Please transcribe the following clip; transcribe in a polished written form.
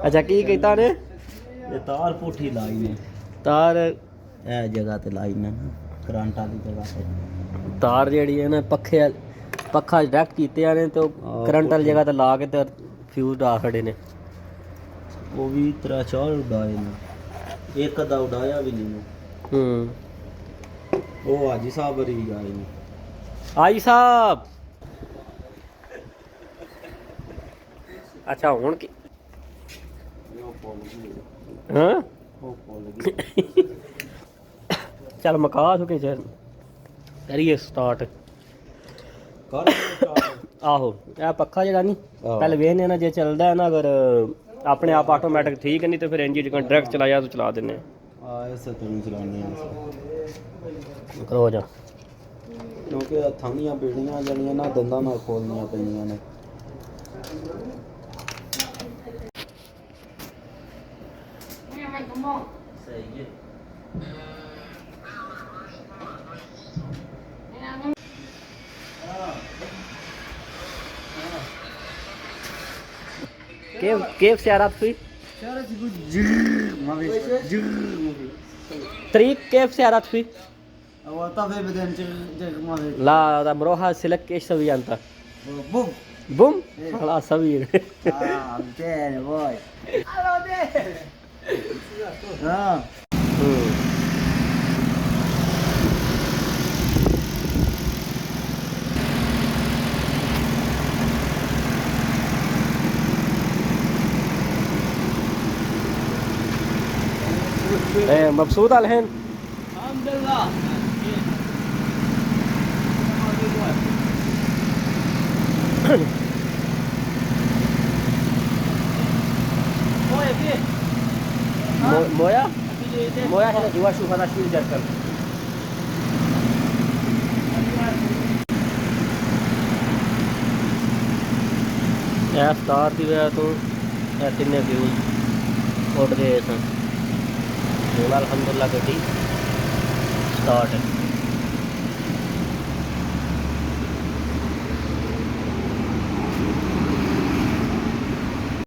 अच्छा की कीता ने ये तार पुठी लाई ने तार ए जगह ते लाई ने करंट वाली जगह ते तार जेड़ी है ना पखे पखा डायरेक्ट कीते ने तो करंट वाली जगह ते ला के ते फ्यूज ला खड़े ने वो भी 3-4 उड़ाए ने एक अदा उड़ाया भी नहीं वो हाजी साहब री आए ने आई साहब अच्छा हुन की हाँ चल मका सुके चल करिए स्टार्ट आहो यह पक्खा जरा नहीं पहले वेखने ना जे चलता है ना अगर अपने आप ऑटोमैटिक ठीक है नहीं तो फिर इंजन जगह डायरेक्ट चलाया तो चला देने ऐसे तो नहीं चलाने करो जा क्योंकि हथां दियां बेड़ियां जड़ियां ना दंदां नाल खोलनियां पैंदियां ने सही है كيف سيارات في؟ سيارات يقول جر ما في جر ما في طريق كيف سيارات في؟ هو طفي بعدين جر ما في لا ده مروحة سلك ايش سوي انت؟ Boom boom? خلاص سوي عمتين يا باي اه مبسوط الحين؟ الحمد لله مويه فيه مويه؟ مويه هنا جوا شوف هذا شو الجركن यह स्टार की वजह तो तीन फ्यूज उड़ गए सन अल्हम्दुलिल्लाह गड्डी स्टार्ट है